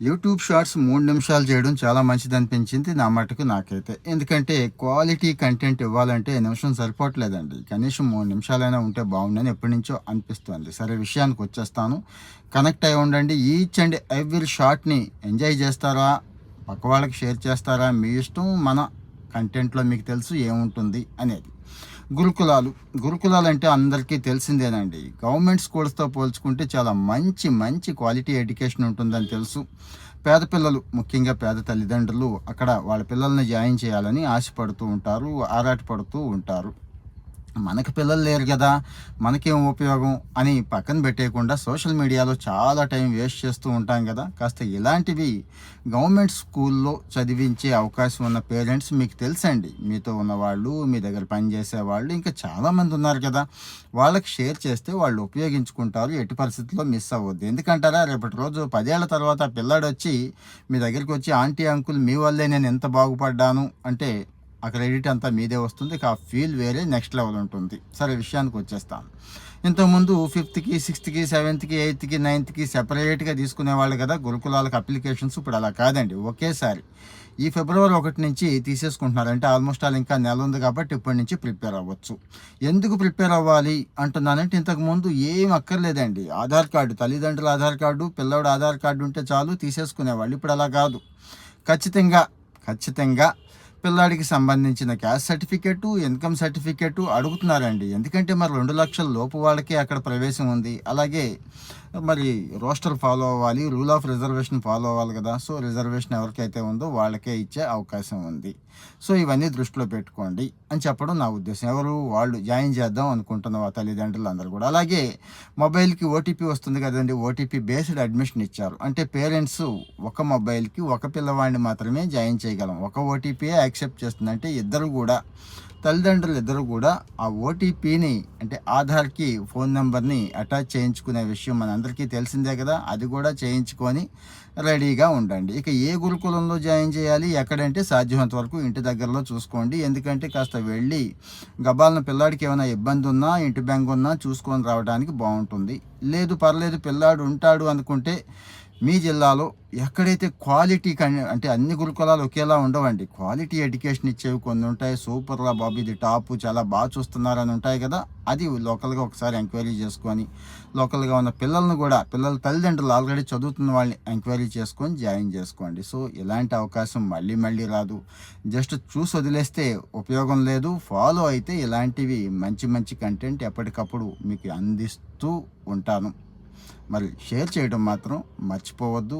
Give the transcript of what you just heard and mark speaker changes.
Speaker 1: YouTube shorts 3 నిమిషాలు చేయడం చాలా మంచిదనిపించింది నా మటుకు నాకైతే. ఎందుకంటే క్వాలిటీ కంటెంట్ ఇవ్వాలంటే నిమిషం సరిపోవట్లేదండి. కనీసం 3 నిమిషాలైనా ఉంటే బాగుండని ఎప్పటినుంచో అనిపిస్తోంది. సరే విషయానికొచ్చేస్తాను. కనెక్ట్ అయ్యి ఉండండి. ఈచ్ అండ్ ఎవ్రీ షార్ట్‌ని ఎంజాయ్ చేస్తారా? పక్క వాళ్ళకి షేర్ చేస్తారా? మీ ఇష్టం. మన కంటెంట్‌లో మీకు తెలుసు ఏముంటుంది అనేది. గురుకులాలు. గురుకులాలంటే అందరికీ తెలిసిందేనండి. గవర్నమెంట్ స్కూల్స్‌తో పోల్చుకుంటే చాలా మంచి మంచి క్వాలిటీ ఎడ్యుకేషన్ ఉంటుందని తెలుసు. పేద పిల్లలు, ముఖ్యంగా పేద తల్లిదండ్రులు అక్కడ వాళ్ళ పిల్లల్ని జాయిన్ చేయాలని ఆశపడుతూ ఉంటారు, ఆరాటపడుతూ ఉంటారు. మనకి పిల్లలు లేరు గదా! మనకేం ఉపయోగం అని పక్కన పెట్టేయకుండా సోషల్ మీడియాలో చాలా టైం వేస్ట్ చేస్తూ ఉంటాం గదా! కాస్త ఇలాంటివి గవర్నమెంట్ స్కూల్లో చదివించే అవకాశం ఉన్న పేరెంట్స్ మీకు తెలుసండి. మీతో ఉన్నవాళ్ళు, మీ దగ్గర పనిచేసేవాళ్ళు ఇంకా చాలామంది ఉన్నారు కదా! వాళ్ళకి షేర్ చేస్తే వాళ్ళు ఉపయోగించుకుంటారు. ఎట్టి పరిస్థితుల్లో మిస్ అవ్వద్దు. ఎందుకంటారా? రేపటి రోజు 10 ఏళ్ల తర్వాత ఆ పిల్లాడొచ్చి మీ దగ్గరికొచ్చి ఆంటీ, అంకుల్ మీ వల్లే నేను ఇంత బాగుపడ్డాను అంటే ఆ క్రెడిట్ అంతా మీదే వస్తుంది. ఇక ఆ ఫీల్ వేరే నెక్స్ట్ లెవెల్ ఉంటుంది. సరే విషయానికి వచ్చేస్తాను. ఇంతకుముందు ఫిఫ్త్‌కి, సిక్స్త్‌కి, సెవెంత్‌కి, ఎయిత్‌కి, నైన్త్‌కి సెపరేట్‌గా తీసుకునేవాళ్ళు కదా! గురుకులాలకు అప్లికేషన్స్. ఇప్పుడు అలా కాదండి. ఒకేసారి ఈ ఫిబ్రవరి 1 నుంచి తీసేసుకుంటున్నారు. అంటే ఆల్మోస్ట్ ఆల్ ఇంకా నెల ఉంది కాబట్టి ఇప్పటి నుంచి ప్రిపేర్ అవ్వచ్చు. ఎందుకు ప్రిపేర్ అవ్వాలి అంటున్నానంటే ఇంతకుముందు ఏం అక్కర్లేదండి. ఆధార్ కార్డు, తల్లిదండ్రుల ఆధార్ కార్డు, పిల్లోడి ఆధార్ కార్డు ఉంటే చాలు తీసేసుకునేవాళ్ళు. ఇప్పుడు అలా కాదు. ఖచ్చితంగా, ఖచ్చితంగా పిల్లాడికి సంబంధించిన క్యాస్ట్ సర్టిఫికేటు, ఇన్కమ్ సర్టిఫికేటు అడుగుతున్నారండి. ఎందుకంటే మరి 2,00,000 లోపు వాళ్ళకే అక్కడ ప్రవేశం ఉంది. అలాగే మరి రోస్టర్ ఫాలో అవ్వాలి. రూల్ ఆఫ్ రిజర్వేషన్ ఫాలో అవ్వాలి కదా! సో, రిజర్వేషన్ ఎవరికైతే ఉందో వాళ్ళకే ఇచ్చే అవకాశం ఉంది. సో, ఇవన్నీ దృష్టిలో పెట్టుకోండి అని చెప్పడం నా ఉద్దేశం. ఎవరు? వాళ్ళు జాయిన్ చేద్దాం అనుకుంటున్న తల్లిదండ్రులందరూ కూడా. అలాగే మొబైల్‌కి ఓటీపీ వస్తుంది కదండీ! ఓటీపీ బేస్డ్ అడ్మిషన్ ఇచ్చారు. అంటే పేరెంట్స్ ఒక మొబైల్‌కి ఒక పిల్లవాడిని మాత్రమే జాయిన్ చేయగలం. ఒక ఓటీపీయే యాక్సెప్ట్ చేస్తుంది. అంటే ఇద్దరు కూడా తల్లిదండ్రులు ఇద్దరు కూడా ఆ ఓటీపీని అంటే ఆధార్‌కి ఫోన్ నంబర్‌ని అటాచ్ చేయించుకునే విషయం మనందరికీ తెలిసిందే కదా! అది కూడా చేయించుకొని రెడీగా ఉండండి. ఇక ఏ గురుకులంలో జాయిన్ చేయాలి? ఎక్కడంటే సాధ్యమైనంత వరకు ఇంటి దగ్గరలో చూసుకోండి. ఎందుకంటే కాస్త వెళ్ళి గబాలన పిల్లాడికి ఏమైనా ఇబ్బంది ఉన్నా, ఇంటి బెంగున్నా చూసుకొని రావడానికి బావుంటుంది. లేదు పర్లేదు పిల్లాడు ఉంటాడు అనుకుంటే మీ జిల్లాలో ఎక్కడైతే క్వాలిటీ అంటే అన్ని గురుకులాలు ఒకేలా ఉండవండి. క్వాలిటీ ఎడ్యుకేషన్ ఇచ్చేవి కొన్ని ఉంటాయి. సూపర్‌రా బాబు! ఇది టాపు చాలా చూస్తున్నారని ఉంటాయి కదా! అది లోకల్‌గా ఒకసారి ఎంక్వైరీ చేసుకొని, లోకల్‌గా ఉన్న పిల్లల్ని కూడా పిల్లల తల్లిదండ్రులు ఆల్రెడీ చదువుతున్న వాళ్ళని ఎంక్వైరీ చేసుకొని జాయిన్ చేసుకోండి. సో, ఇలాంటి అవకాశం మళ్ళీ మళ్ళీ రాదు. జస్ట్ చూసి వదిలేస్తే ఉపయోగం లేదు. ఫాలో అయితే ఇలాంటివి మంచి మంచి కంటెంట్ ఎప్పటికప్పుడు మీకు అందిస్తూ ఉంటాను. మరి షేర్ చేయడం మాత్రం మర్చిపోవద్దు.